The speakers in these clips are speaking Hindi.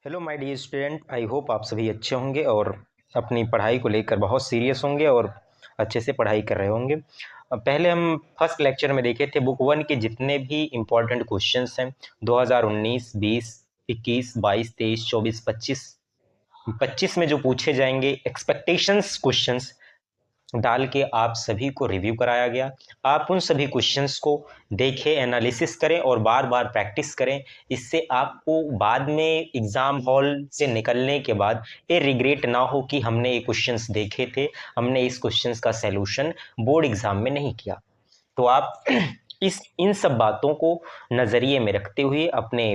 Hello my dear student, I hope आप सभी अच्छे होंगे और अपनी पढ़ाई को लेकर बहुत सीरियस होंगे और अच्छे से पढ़ाई कर रहे होंगे। पहले हम फर्स्ट लेक्चर में देखे थे बुक वन के जितने भी इम्पोर्टेंट क्वेश्चंस हैं 2019, 20, 21, 22, 23, 24, 25 में जो पूछे जाएंगे एक्सपेक्टेशंस क्वेश्चंस डाल के आप सभी को रिव्यू कराया गया। आप उन सभी क्वेश्चंस को देखें, एनालिसिस करें और बार बार प्रैक्टिस करें। इससे आपको बाद में एग्ज़ाम हॉल से निकलने के बाद ये रिग्रेट ना हो कि हमने ये क्वेश्चंस देखे थे, हमने इस क्वेश्चंस का सलूशन बोर्ड एग्ज़ाम में नहीं किया। तो आप इन सब बातों को नज़रिए में रखते हुए अपने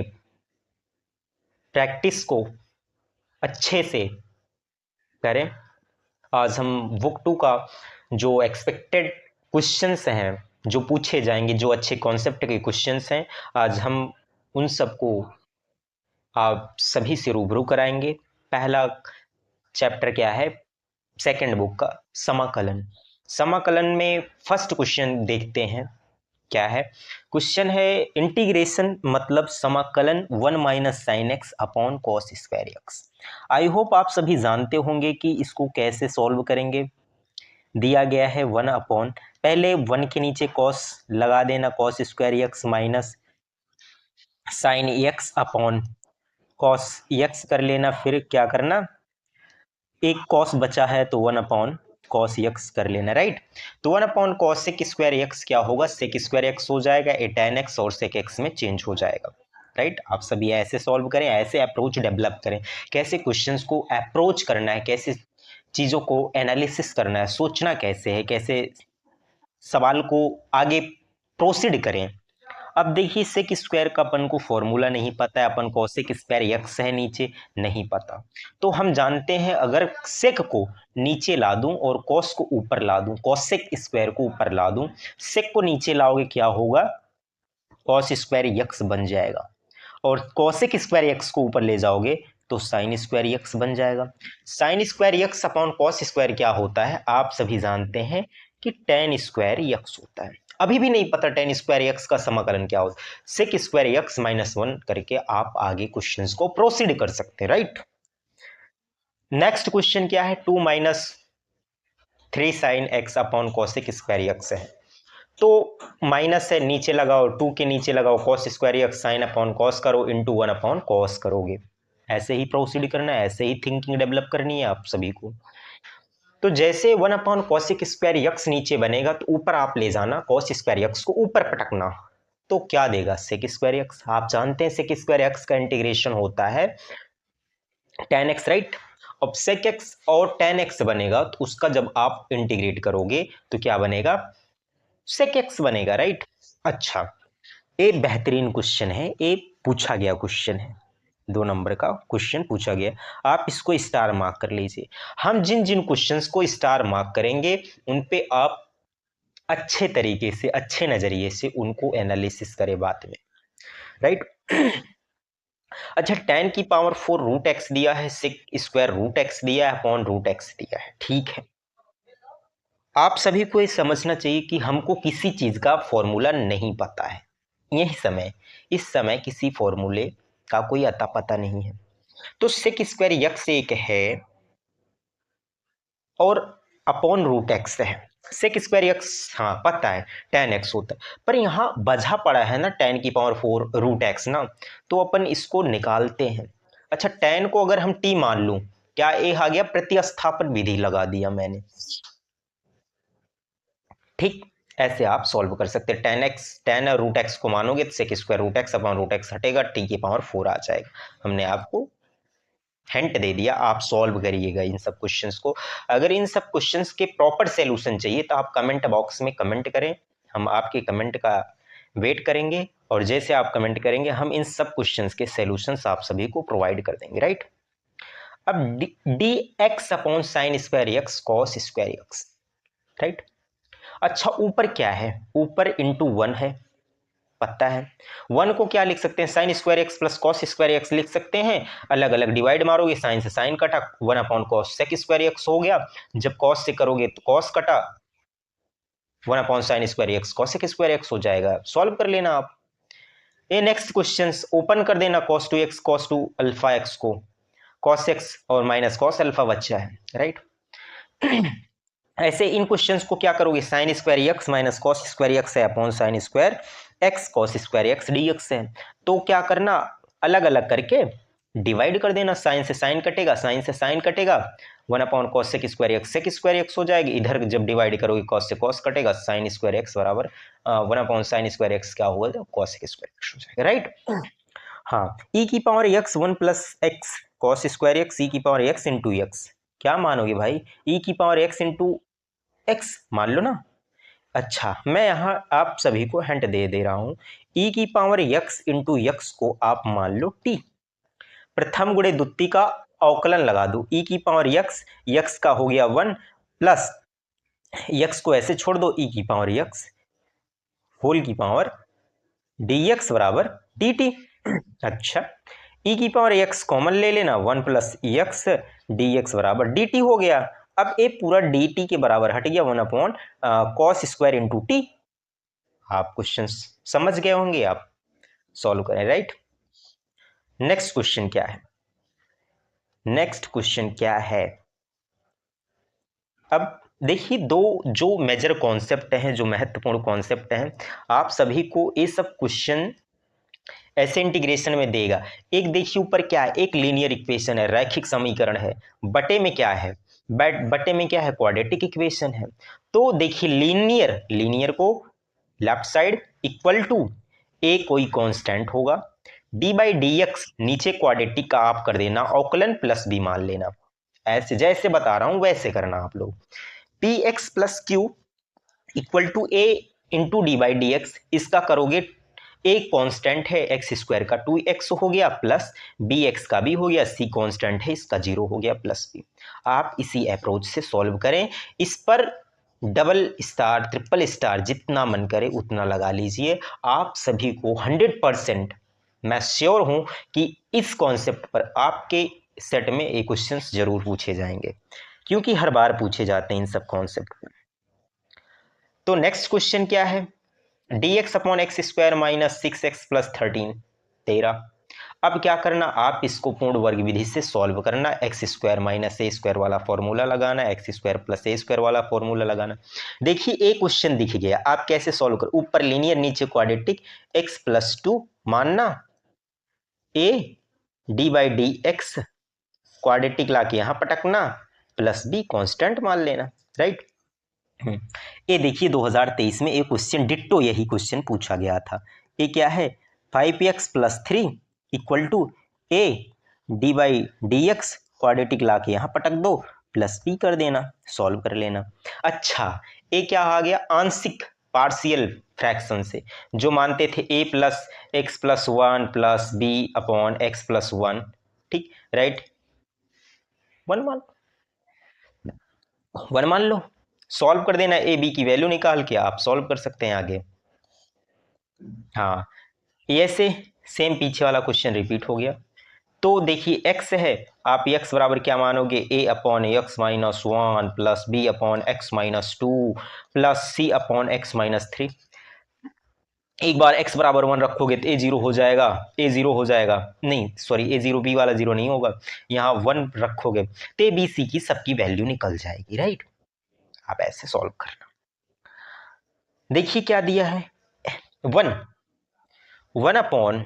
प्रैक्टिस को अच्छे से करें। आज हम बुक टू का जो एक्सपेक्टेड क्वेश्चंस हैं, जो पूछे जाएंगे, जो अच्छे कॉन्सेप्ट के क्वेश्चंस हैं, आज हम उन सबको आप सभी से रूबरू कराएंगे। पहला चैप्टर क्या है सेकंड बुक का, समाकलन। समाकलन में फर्स्ट क्वेश्चन देखते हैं क्या है। क्वेश्चन है इंटीग्रेशन मतलब समाकलन 1 minus sine x upon cos square x. आई होप आप सभी जानते होंगे कि इसको कैसे सॉल्व करेंगे। दिया गया है 1 अपॉन, पहले 1 के नीचे कॉस लगा देना, cos square x minus sine x upon cos x कर लेना। फिर क्या करना, एक कॉस बचा है तो 1 अपॉन कॉस एक्स कर लेना, राइट। तो 1 upon cos sec square x क्या होगा, सेक स्क्वायर एक्स हो जाएगा, ए tan एक्स और सेक एक्स में चेंज हो जाएगा, राइट। आप सभी ऐसे सॉल्व करें, ऐसे अप्रोच डेवलप करें, कैसे क्वेश्चंस को अप्रोच करना है, कैसे चीज़ों को एनालिसिस करना है, सोचना कैसे है, कैसे सवाल को आगे प्रोसीड करें। अब देखिए सेक स्क्वायर का अपन को फॉर्मूला नहीं पता है, अपन कोसेक स्क्वायर एक्स है नीचे नहीं पता, तो हम जानते हैं अगर सेक को नीचे ला दूं और कॉस को ऊपर ला दूं, कोसेक स्क्वायर को ऊपर ला दूं, सेक को नीचे लाओगे क्या होगा, कॉस स्क्वायर एक्स बन जाएगा, और कोसेक स्क्वायर एक्स को ऊपर ले जाओगे तो साइन स्क्वायर एक्स बन जाएगा। Sign square x upon cos square क्या होता है, आप सभी जानते हैं कि टेन स्क्वायर एक्स होता है। अभी भी नहीं पता टेन स्क्वायर एक्स का समाकलन क्या होता है, सेक स्क्वायर एक्स माइनस 1 करके आप आगे क्वेश्चंस को प्रोसीड कर सकते हैं, राइट। नेक्स्ट क्वेश्चन क्या है, 2 minus 3 sine x upon cosec square x है। तो माइनस है, नीचे लगाओ, 2 के नीचे लगाओ cos square x, sine upon cos करो, इंटू 1 अपॉन कॉस करोगे। ऐसे ही प्रोसीड करना है, ऐसे ही थिंकिंग डेवलप करनी है आप सभी को। तो जैसे 1 अपॉन कॉसिक स्क्वायर एक्स नीचे बनेगा तो ऊपर आप ले जाना, कॉस स्क्वायर एक्स को ऊपर पटकना, तो क्या देगा, सेक स्क्वायर एक्स। आप जानते हैं सेक स्क्वायर एक्स का इंटीग्रेशन होता है tan एक्स, राइट। अब सेक एक्स और tan एक्स बनेगा तो उसका जब आप इंटीग्रेट करोगे तो क्या बनेगा, सेक एक्स बनेगा, राइट। अच्छा, ये बेहतरीन क्वेश्चन है, ये पूछा गया क्वेश्चन है, 2 नंबर का क्वेश्चन पूछा गया, आप इसको स्टार मार्क कर लीजिए। हम जिन जिन क्वेश्चंस को स्टार मार्क करेंगे उन पे आप अच्छे तरीके से, अच्छे नजरिए से उनको एनालिसिस करें बाद में, राइट। अच्छा, tan की पावर 4 रूट एक्स दिया है, सेक स्क्वायर रूट एक्स दिया है, अपॉन रूट एक्स दिया है, ठीक है। आप सभी को ये समझना चाहिए कि हमको किसी चीज का फॉर्मूला नहीं पता है, यही समय, इस समय किसी फॉर्मूले का कोई अता पता नहीं है। तो सेक स्क्वायर एक्स एक है और अपॉन रूट एक्स है। सेक स्क्वायर एक्स हाँ पता है, tan एक्स होता है, पर यहाँ बजा पड़ा है ना tan की पावर 4 रूट एक्स ना, तो अपन इसको निकालते हैं। अच्छा, tan को अगर हम t मान लूं, क्या ये आ गया, प्रतिस्थापन विधि लगा दिया मैंने, ठीक। ऐसे आप सॉल्व कर सकते हैं, tan और रूट एक्स को मानोगे तो sec square root x upon root x हटेगा, t की पावर 4 आ जाएगा। हमने आपको हिंट दे दिया, आप सॉल्व करिएगा इन सब क्वेश्चंस को। अगर इन सब क्वेश्चंस के प्रॉपर सॉल्यूशन चाहिए तो आप कमेंट बॉक्स में कमेंट करें, हम आपके कमेंट का वेट करेंगे, और जैसे आप कमेंट करेंगे हम इन सब क्वेश्चंस के सॉल्यूशंस आप सभी को प्रोवाइड कर देंगे, राइट। अब D x upon sine square x cos square x, right. अच्छा, ऊपर क्या है, ऊपर इंटू 1 है, पता है। 1 को क्या लिख सकते हैं, sign square x plus cos square x लिख सकते हैं, अलग अलग डिवाइड मारोगे, साइन से साइन कटा, 1 upon cos sec square x हो गया, जब कॉस से करोगे तो कॉस कटा, 1 upon sine square x cosec square x हो जाएगा, सॉल्व कर लेना आप। ये नेक्स्ट क्वेश्चन ओपन कर देना, cos 2x cos 2 alpha x को cos x और माइनस cos अल्फा बच्चा है, राइट। ऐसे इन क्वेश्चंस को क्या करोगे, sine square x minus cos square x है upon sine square x cos square x dx है। तो क्या करना, अलग अलग करके डिवाइड कर देना, साइन से साइन कटेगा, साइन से साइन कटेगा, 1 upon cos sec square x हो जाएगी। इधर जब डिवाइड करोगे कॉस से कॉस कटेगा, साइन स्क्वायर एक्स बराबर 1 अपॉन साइन स्क्वायर एक्स क्या होगा, कॉस सेक स्क्वायर एक्स हो जाएगा, राइट। हाँ, ई की power x 1 plus x cos square x e की पावर एक्स इंटू एक्स, क्या मानोगे भाई, ई की पावर एक्स इंटू एक्स मान लो ना। अच्छा, मैं यहाँ आप सभी को हिंट दे रहा हूं, ई की पावर एक्स इंटू एक्स को आप मान लो टी, प्रथम गुणे द्वितीय का अवकलन लगा दो, ई की पावर एक्स का हो गया 1 प्लस एक्स को ऐसे छोड़ दो, ई की पावर एक्स होल की पावर dx बराबर dt। अच्छा, e की पावर x कॉमन ले लेना, 1 प्लस एक्स dx बराबर dt हो गया। अब ये पूरा dt के बराबर हट गया 1 upon cos square into T. आप क्वेश्चन समझ गए होंगे, आप सॉल्व करें, राइट। नेक्स्ट क्वेश्चन क्या है, नेक्स्ट क्वेश्चन क्या है, अब देखिए दो जो मेजर कॉन्सेप्ट हैं, जो महत्वपूर्ण कॉन्सेप्ट हैं, आप सभी को ये सब क्वेश्चन ऐसे इंटीग्रेशन में देगा। एक देखिए ऊपर क्या है, एक लीनियर इक्वेशन है, रैखिक समीकरण है, बटे में क्या है, बटे में क्या है, क्वाड्रेटिक इक्वेशन है। तो देखिए लीनियर को लेफ्ट साइड इक्वल टू ए कोई कांस्टेंट होगा, डी बाई डी एक्स नीचे क्वाड्रेटिक का आप कर देना अवकलन प्लस बी मान लेना, ऐसे जैसे बता रहा हूं वैसे करना आप लोग। P x plus q equal to a into d by d x, इसका करोगे, एक कांस्टेंट है एक्स स्क्वायर का 2x हो गया प्लस बी एक्स का भी हो गया, सी कांस्टेंट है इसका 0 हो गया प्लस बी। आप इसी अप्रोच से सॉल्व करें, इस पर डबल स्टार ट्रिपल स्टार जितना मन करे उतना लगा लीजिए। आप सभी को 100% मैं श्योर हूं कि इस कॉन्सेप्ट पर आपके सेट में ये क्वेश्चंस जरूर पूछे जाएंगे, क्योंकि हर बार पूछे जाते हैं इन सब कॉन्सेप्ट पर। तो नेक्स्ट क्वेश्चन क्या है, dx upon x square minus 6x plus 13। अब क्या करना, आप इसको पूर्ण वर्ग विधि से सॉल्व करना, एक्स स्क्वायर माइनस ए स्क्वायर वाला फॉर्मूला लगाना, एक्स स्क्वायर प्लस ए स्क्वायर वाला फॉर्मूला लगाना। देखिए एक क्वेश्चन दिख गया, आप कैसे सॉल्व कर, ऊपर लीनियर नीचे क्वाड्रेटिक, x प्लस 2 मानना, a D by d x quadratic लाके यहां पटकना, प्लस b कांस्टेंट मान लेना, राइट। ये देखिए 2023 में एक क्वेश्चन डिट्टो यही क्वेश्चन पूछा गया था। ये क्या है, 5x plus 3 equal to a d by d x quadratic ला के यहाँ पटक दो, प्लस बी कर देना, सॉल्व कर लेना। अच्छा, ये क्या आ गया, आंशिक पार्शियल फ्रैक्शन से, जो मानते थे a plus x plus 1 plus b upon x plus 1, ठीक, राइट, 1 मान लो, सॉल्व कर देना, ए बी की वैल्यू निकाल के आप सॉल्व कर सकते हैं आगे। हाँ, ऐसे सेम पीछे वाला क्वेश्चन रिपीट हो गया। तो देखिए x है, आप x बराबर क्या मानोगे, a upon x minus 1 plus b upon x minus 2 plus c upon x minus 3। एक बार x बराबर 1 रखोगे तो a 0 हो जाएगा, a 0 हो जाएगा, नहीं सॉरी a 0 b वाला 0 नहीं होगा, यहाँ 1 रखोगे तो b c की सबकी वैल्यू निकल जाएगी, राइट। आप ऐसे सॉल्व करना। देखिए क्या दिया है, 1 upon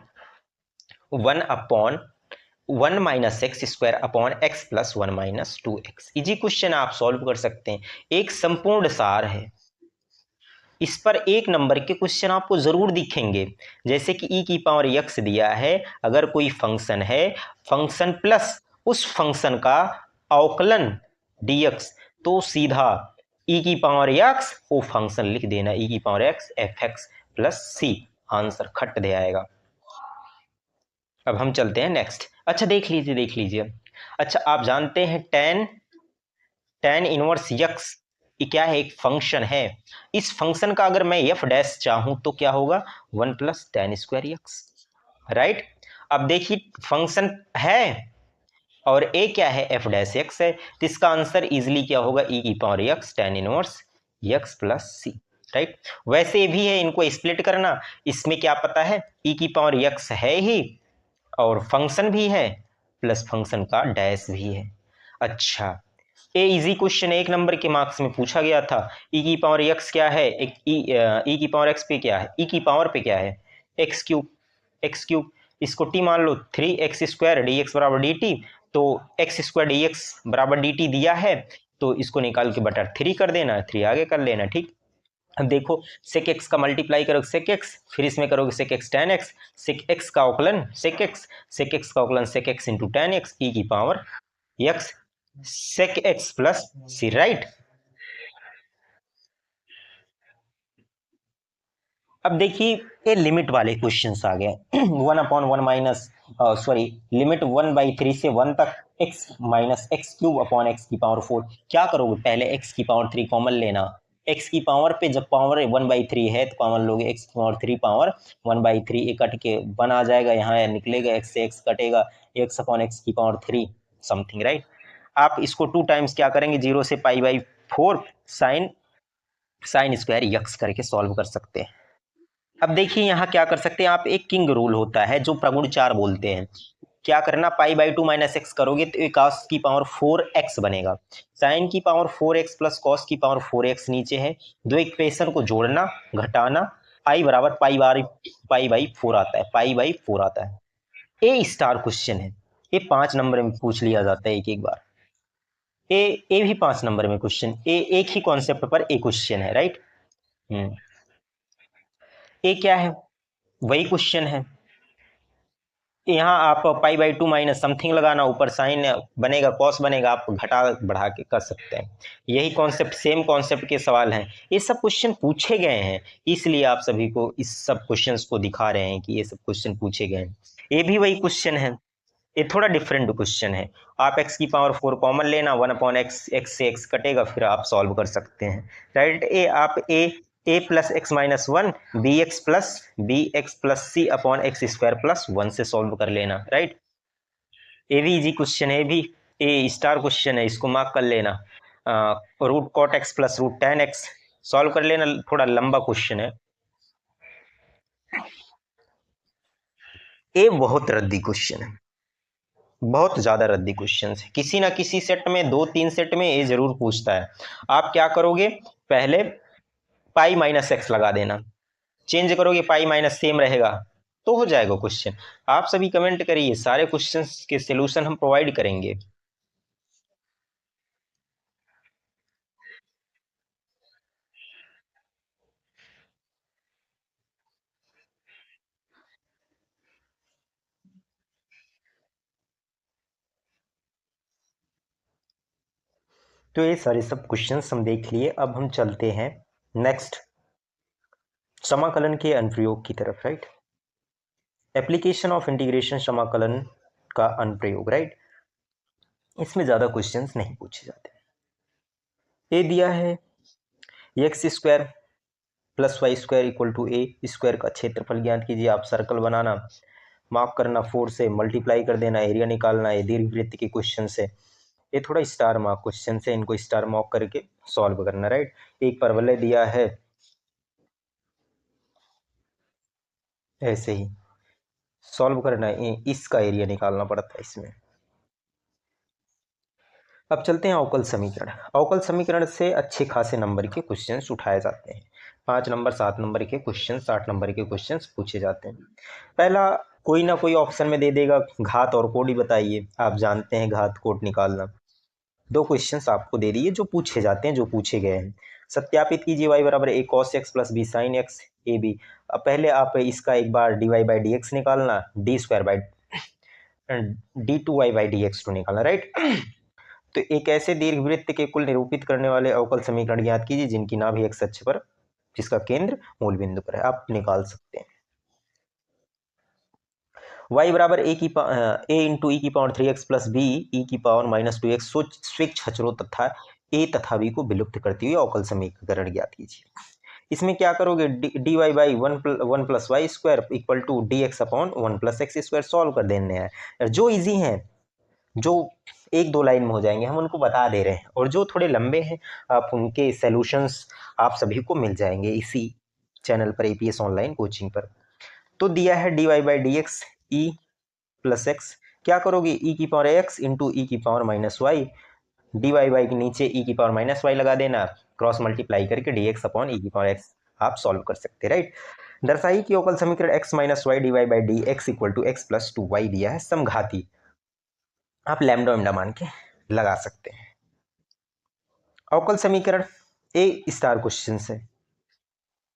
1 minus x square upon x plus 1 minus 2x। Easy question आप सॉल्व कर सकते हैं, एक संपूर्ण सार है, इस पर एक नंबर के क्वेश्चन आपको जरूर दिखेंगे। जैसे कि e की पावर x दिया है, अगर कोई फंक्शन है, फंक्शन प्लस उस फंक्शन का अवकलन dx, तो सीधा e की पावर x वो फंक्शन लिख देना, e की power x fx plus c, answer खट दे आएगा। अब हम चलते हैं नेक्स्ट। अच्छा देख लीजिए, अच्छा आप जानते हैं tan इनवर्स x क्या है, एक फंक्शन है। इस फंक्शन का अगर मैं f डैश चाहूं तो क्या होगा, 1 plus tan square x, right. अब देखिए फंक्शन है और a क्या है, f डैश x है, तो इसका आंसर इजीली क्या होगा, e की power x tan inverse x plus c। Right. वैसे भी है, इनको स्प्लिट करना, इसमें क्या पता है ई की पावर एक्स है ही और फंक्शन भी है प्लस फंक्शन का डैश भी है। अच्छा, ये इजी क्वेश्चन 1 नंबर के मार्क्स में पूछा गया था। ई की पावर एक्स क्या है, एक ई की पावर एक्स पे क्या है, ई की पावर पे क्या है एक्स क्यूब, एक्स क्यूब इसको टी मान लो, 3x² डी एक्स बराबर डी टी, तो x² डी एक्स बराबर डी टी दिया है तो इसको निकाल के बटा 3 कर देना, 3 आगे कर लेना। ठीक, अब देखो सेक एक्स का मल्टीप्लाई करोगे सेक एक्स, फिर इसमें करोगे sec x tan x, sec x का अवकलन सेक एक्स, सेक एक्स का अवकलन sec x into tan x e की power x sec x plus c, right. अब देखिए ये लिमिट वाले क्वेश्चंस आ गए 1/1 माइनस सॉरी लिमिट 1/3 से 1 तक x minus x cube upon x की पावर 4। क्या करोगे, पहले x की पावर 3 कॉमन लेना, x की पावर पे जब पावर 1/3 है तो कॉमन लोगे x की पावर 3 पावर 1/3, ये कट के 1 आ जाएगा, यहाँ निकलेगा x से x कटेगा, x अपॉन एक्स की पावर 3 समथिंग, राइट। आप इसको 2 टाइम्स क्या करेंगे 0 से π/4 साइन साइन स्क्वायर यक्स करके सॉल्व कर सकते हैं। अब देखिए यहाँ क्या कर सकते हैं आप, एक किंग रूल होता है जो प्रगुण 4 बोलते हैं। क्या करना, π/2 माइनस एक्स करोगे तो ये cos की पावर 4x बनेगा, साइन की पावर 4x प्लस cos की पावर 4x नीचे है, दो इक्वेशन को जोड़ना घटाना, i बराबर π/4 आता है, π/4 आता है। ए स्टार क्वेश्चन है, ये 5 नंबर में पूछ लिया जाता है एक एक बार। ए भी 5 नंबर में क्वेश्चन, ए एक ही कॉन्सेप्ट पर एक क्वेश्चन है, राइट। ए क्या है, वही क्वेश्चन है। यहाँ आप π/2 माइनस समथिंग लगाना, ऊपर साइन बनेगा कॉस बनेगा, आप घटा बढ़ा के कर सकते हैं। यही कॉन्सेप्ट, सेम कॉन्सेप्ट के सवाल हैं, ये सब क्वेश्चन पूछे गए हैं, इसलिए आप सभी को इस सब क्वेश्चंस को दिखा रहे हैं कि ये सब क्वेश्चन पूछे गए हैं। ये भी वही क्वेश्चन है, ये थोड़ा डिफरेंट क्वेश्चन है। आप x की पावर 4 कॉमन लेना, 1/x, x से x कटेगा, फिर आप सॉल्व कर सकते हैं, right. A plus x minus 1 b x plus c upon x square plus 1 से सॉल्व कर लेना, राइट। ये भी इजी क्वेश्चन है, भी ए स्टार क्वेश्चन है, इसको मार्क कर लेना। Root cot x plus root tan x solve कर लेना, थोड़ा लंबा क्वेश्चन है। ये बहुत रद्दी क्वेश्चन है, बहुत ज्यादा रद्दी क्वेश्चन है, किसी ना किसी सेट में 2-3 सेट में ये जरूर पूछता है। आप क्या करोगे, पहले पाई माइनस एक्स लगा देना, चेंज करोगे पाई माइनस सेम रहेगा तो हो जाएगा क्वेश्चन। आप सभी कमेंट करिए, सारे क्वेश्चंस के सॉल्यूशन हम प्रोवाइड करेंगे। तो ये सारे सब क्वेश्चंस हम देख लिए, अब हम चलते हैं नेक्स्ट समाकलन के अनुप्रयोग की तरफ, राइट। एप्लीकेशन ऑफ इंटीग्रेशन समाकलन का अनुप्रयोग, राइट। इसमें ज्यादा क्वेश्चंस नहीं पूछे जाते। ए दिया है x² plus y² equal to a square का क्षेत्रफल ज्ञात कीजिए। आप सर्कल बनाना, मार्क करना, 4 से मल्टीप्लाई कर देना, एरिया निकालना, ये दीर्घवृत्त के क्वेश्चन से, ये थोड़ा स्टार मार्क क्वेश्चन से, इनको स्टार मार्क करके सॉल्व करना, राइट। एक परवलय दिया है, ऐसे ही सॉल्व करना है, इसका एरिया निकालना पड़ता है इसमें। अब चलते हैं अवकल समीकरण। अवकल समीकरण से अच्छे खासे नंबर के क्वेश्चंस उठाए जाते हैं, 5 नंबर 7 नंबर के क्वेश्चंस 8 नंबर के क्वेश्चंस पूछे जाते हैं। पहला कोई ना कोई ऑप्शन में दे देगा घात और कोड ही बताइए, आप जानते हैं घात कोड निकालना। 2 क्वेश्चंस आपको दे दिए जो पूछे जाते हैं, जो पूछे गए हैं। सत्यापित कीजिए y बराबर a cos x plus b sin x a b. अब पहले आप इसका एक बार dy/dx निकालना, d2y/dx2 निकालना, राइट। तो एक ऐसे दीर्घवृत्त के कुल निरूपित करने वाले अवकल समीकरण ज्ञात कीजिए जिनकी नाभि एक्स अक्ष पर, जिसका केंद्र मूल बिंदु पर है, आप निकाल सकते हैं। y बराबर a इंटू ई की power 3x plus B E की पावर -2x स्विच हचरो तथा a तथा b को विलुप्त करती हुई अवकल समीकरण ज्ञात कीजिए। इसमें क्या करोगे, dy/1 plus y square equal to dx upon 1 plus x square solve कर देने हैं। जो इजी हैं, जो एक दो लाइन में हो जाएंगे, हम उनको बता दे रहे हैं। और जो थोड़े लंबे हैं आप उनके सॉल्यूशंस आप सभी को मिल जाएंगे इसी चैनल पर, एपीएस ऑनलाइन कोचिंग पर। तो दिया है dy by d x e plus x, क्या करोगे ई की पावर एक्स इंटू ई की power minus y, d y by के नीचे ई की पावर माइनस वाई लगा देना, क्रॉस मल्टीप्लाई करके डी एक्स अपॉन ई की पावर एक्स आप सॉल्व कर सकते हैं, राइट। दर्शाइए कि अवकल समीकरण x minus y d y by d x equal to x plus two y दिया है समघाती, आप लैम्डा वैम्डा मान के लगा सकते हैं। अवकल समीकरण ए स्टार क्वेश्चन है,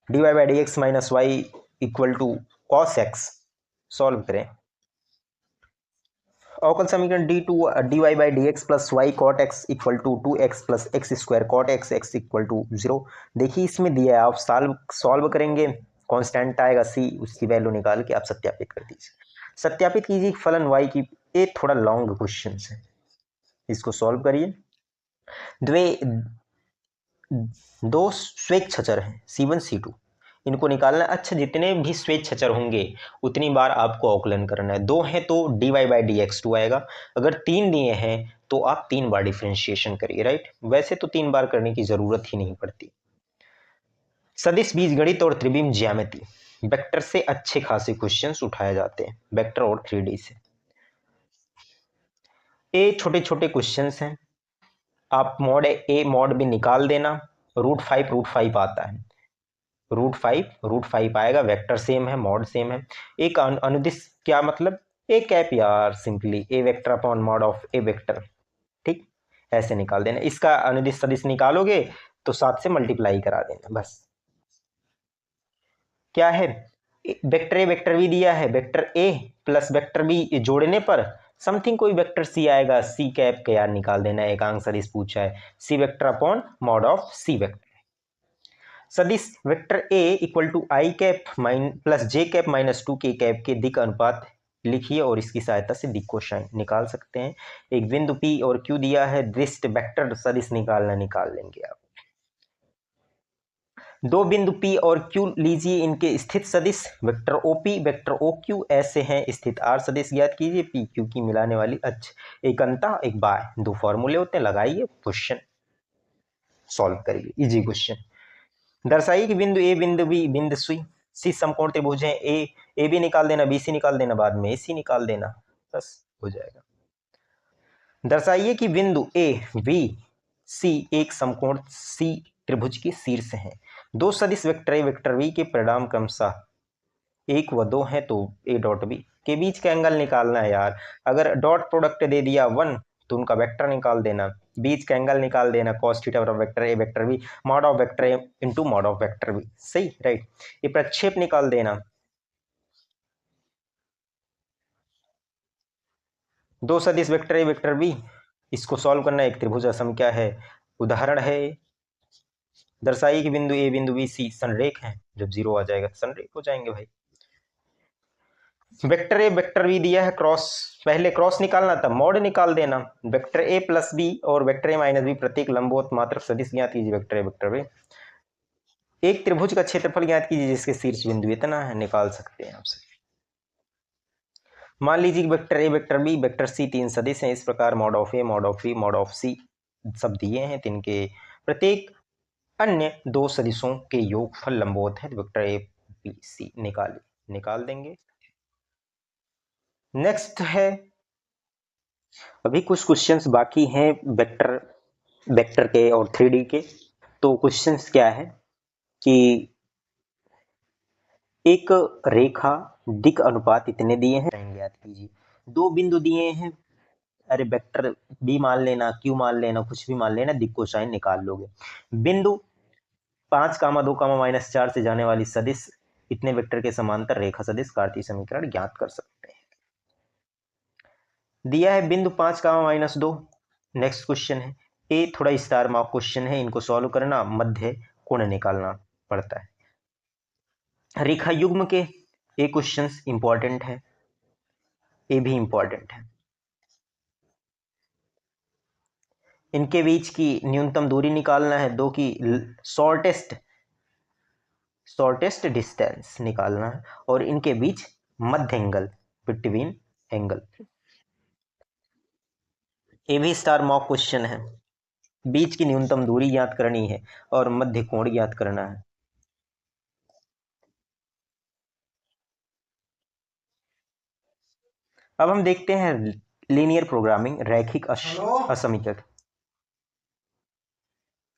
d y by d x minus y equal to cos x, solve करें। अवकल समीकरण d y by d x plus y cot x equal to two x plus x square cot x x equal to zero. देखिए इसमें दिया है, आप सॉल्व करेंगे, कांस्टेंट आएगा सी, उसकी वैल्यू निकाल के आप सत्यापित कर दीजिए। सत्यापित कीजिए फलन वाई की, ये थोड़ा लॉन्ग क्वेश्चन है, इसको सॉल्व करिए। दो स्वेच्छाचर हैं C1 C2, इनको निकालना। अच्छा जितने भी स्वेच्छाचर होंगे उतनी बार आपको अवकलन करना है। दो हैं तो dy by d x two आएगा, अगर तीन दिए हैं तो आप तीन बार डिफ्रेंशिएशन करिए, राइट। वैसे तो तीन बार करने की जरूरत ही नहीं पड़ती। सदिश बीजगणित और त्रिविम ज्यामिति, वेक्टर से अच्छे खासे क्वेश्चंस उठाए जाते हैं, वेक्टर और 3D से। ये छोटे छोटे क्वेश्चंस हैं, आप मॉड ए मॉड बी निकाल देना। रूट फाइव आता है, रूट फाइव आएगा, वेक्टर सेम है, मॉड सेम है। एक अनुदिश क्या मतलब, ए कैप यार, simply A vector upon mod of A vector, ठीक, ऐसे निकाल देना। इसका अनुदिश सदिश निकालोगे तो 7 से मल्टीप्लाई करा देना बस। क्या है, वेक्टर ए वेक्टर बी दिया है, vector a plus vector b जोड़ने पर समथिंग कोई वेक्टर सी आएगा, सी कैप के यार निकाल देना, एकांक सदिश पूछा है, c vector upon mod of c vector. सदिश vector a equal to i cap plus j cap minus two k cap के दिक् अनुपात लिखिए और इसकी सहायता से दिक् को निकाल सकते हैं। एक बिंदु पी और क्यू दिया है, दृष्ट वेक्टर सदिश निकाल लेंगे आप। दो बिंदु P और Q लीजिए, इनके स्थित सदिश वेक्टर OP वेक्टर OQ ऐसे हैं, स्थित R सदिश ज्ञात कीजिए, P Q की मिलाने वाली अक्ष एक अंतः एक बाय, दो फॉर्मूले होते हैं, लगाइए, क्वेश्चन सॉल्व करिए, इजी क्वेश्चन। दर्शाइए कि बिंदु ए बिंदु बी बिंदु सी समकोण त्रिभुज है, ए बी निकाल देना, बी सी निकाल देना, बाद में ए सी निकाल देना, बस हो जाएगा। दर्शाइए कि बिंदु ए बी सी एक समकोण सी त्रिभुज के शीर्ष हैं। दो सदिश वेक्टर ए वेक्टर बी के परिणाम क्रमशः एक व दो हैं, तो ए डॉट बी के बीच का एंगल निकालना है यार। अगर डॉट प्रोडक्ट दे दिया 1 तो उनका वेक्टर निकाल देना, बीच का एंगल निकाल देना, cos थीटा बराबर vector a vector b mod of vector a into mod of vector b, सही, राइट। ये प्रक्षेप निकाल देना, दो सदिश वेक्टर ए वेक्टर बी, इसको सॉल्व करना, एक त्रिभुज असम क्या है, उदाहरण है। दर्शाइए कि बिंदु ए बिंदु बी सी संरेख है, जब 0 आ जाएगा संरेख हो जाएंगे भाई। वेक्टर ए वेक्टर बी दिया है, क्रॉस, पहले क्रॉस निकालना था, मॉड निकाल देना। वेक्टर ए प्लस बी और वेक्टर ए माइनस बी प्रत्येक लंबवत मात्र सदिश ज्ञात कीजिए, वेक्टर ए वेक्टर बी। एक त्रिभुज का क्षेत्रफल ज्ञात कीजिए जिसके शीर्ष बिंदु इतना है, निकाल सकते हैं आपसे। मान लीजिए vector a vector b vector c तीन सदिश हैं, इस प्रकार mod of a mod of b mod of c सब दिए हैं, तिनके प्रत्येक अन्य दो सदिशों के योगफल लंबवत है, वेक्टर ए बी सी निकाल देंगे। नेक्स्ट है, अभी कुछ क्वेश्चंस बाकी हैं वेक्टर के और 3D के। तो क्वेश्चंस क्या है कि एक रेखा दिक् अनुपात इतने दिए हैं, याद कीजिए, दो बिंदु दिए हैं, अरे वेक्टर बी मान लेना, क्यू मान लेना, कुछ भी मान लेना, दिक् कोसाइन निकाल लोगे। बिंदु 5,2,-4 से जाने वाली सदिश इतने वेक्टर के समांतर रेखा सदिश कार्तीय समीकरण ज्ञात कर सकते हैं। दिया है बिंदु 5,-2, नेक्स्ट क्वेश्चन है, ए थोड़ा स्टार मार्क क्वेश्चन है, इनको सॉल्व करना, मध्य कोण निकालना पड़ता है। रेखा युग्म के ए क्वेश्चंस इंपॉर्टेंट है, ए भी इंपॉर्टेंट है। इनके बीच की न्यूनतम दूरी निकालना है, दो की शॉर्टेस्ट डिस्टेंस निकालना है, और इनके बीच मध्य एंगल, बिटवीन एंगल। ये भी स्टार मॉक क्वेश्चन है। बीच की न्यूनतम दूरी ज्ञात करनी है और मध्य कोण ज्ञात करना है। अब हम देखते हैं लीनियर प्रोग्रामिंग, रैखिक असमीकरण।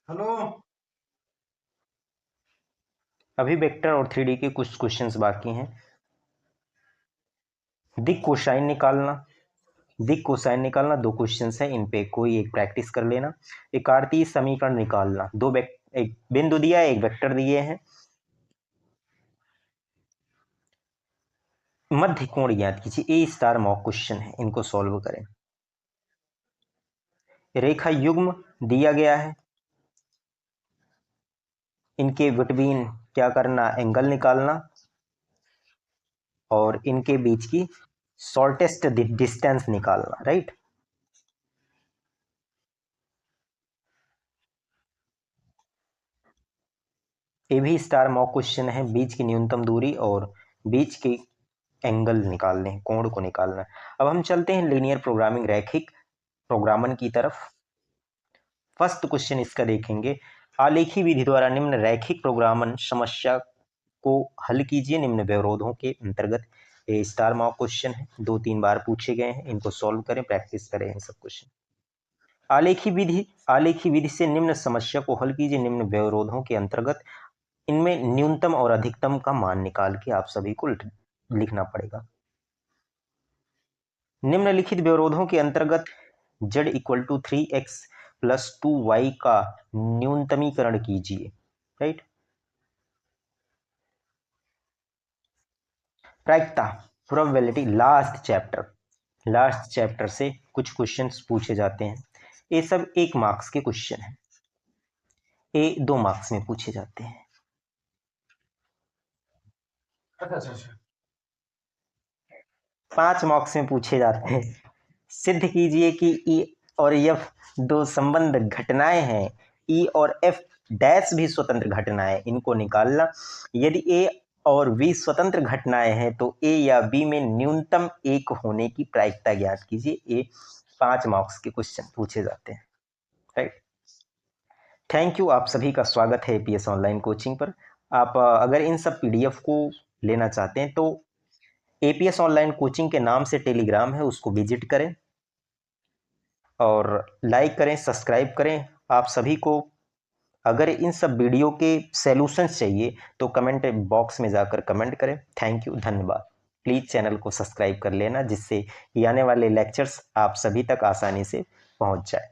हेलो, अभी वेक्टर और 3D के कुछ क्वेश्चंस बाकी हैं। दिक कोसाइन निकालना 2 क्वेश्चंस हैं, इन पे कोई एक प्रैक्टिस कर लेना। एक कार्तीय समीकरण निकालना, एक बिंदु दिया है, एक वेक्टर दिए हैं। मध्य कोण ज्ञात कीजिए। ए स्टार मॉक क्वेश्चन है, इनको सॉल्व करें। रेखा युग्म दिया गया है, इनके बिटवीन क्या करना, एंगल निकालना और इनके बीच की शॉर्टेस्ट डिस्टेंस निकालना, राइट। ये भी स्टार मॉक क्वेश्चन है, बीच की न्यूनतम दूरी और बीच के एंगल निकालने हैं, कोण को निकालना है। अब हम चलते हैं लीनियर प्रोग्रामिंग, रैखिक प्रोग्रामन की तरफ। फर्स्ट क्वेश्चन इसका देखेंगे। आलेखी विधि द्वारा निम्न रैखिक प्रोग्रामन समस्या को हल कीजिए निम्न व्यवरोधों के अंतर्गत। ये स्टार मॉक क्वेश्चन है, 2-3 बार पूछे गए हैं, इनको सॉल्व करें, प्रैक्टिस करें इन सब क्वेश्चन। आलेखी विधि से निम्न समस्या को हल कीजिए निम्न व्यवरोधों के अंतर्गत। इनमें न्यूनतम और अधिकतम का मान निकाल के आप सभी को लिखना पड़ेगा। निम्नलिखित व्यवरोधों के अंतर्गत z = 3x + 2y का न्यूनतमीकरण कीजिए, राइट। प्रायिकता, प्रोबेबिलिटी, लास्ट चैप्टर से कुछ क्वेश्चंस पूछे जाते हैं। ये सब 1 मार्क्स के क्वेश्चन हैं, ये 2 मार्क्स में पूछे जाते हैं। अच्छा 5 मार्क्स में पूछे जाते हैं। सिद्ध कीजिए कि ई और एफ 2 संबंध घटनाएं हैं, ई और एफ डैश भी स्वतंत्र घटनाएं, इनको निकालना। यदि ए और बी स्वतंत्र घटनाएं हैं तो ए या बी में न्यूनतम 1 होने की प्रायिकता ज्ञात कीजिए। ये 5 मार्क्स के क्वेश्चन पूछे जाते हैं, राइट। थैंक यू, आप सभी का स्वागत है एपीएस ऑनलाइन कोचिंग पर। आप अगर इन सब पीडीएफ को लेना चाहते हैं तो एपीएस ऑनलाइन कोचिंग के नाम से टेलीग्राम है, उसको विजिट करें और लाइक करें, सब्सक्राइब करें। आप सभी को अगर इन सब वीडियो के सॉल्यूशंस चाहिए तो कमेंट बॉक्स में जाकर कमेंट करें। थैंक यू, धन्यवाद। प्लीज़ चैनल को सब्सक्राइब कर लेना, जिससे ये आने वाले लेक्चर्स आप सभी तक आसानी से पहुंच जाए।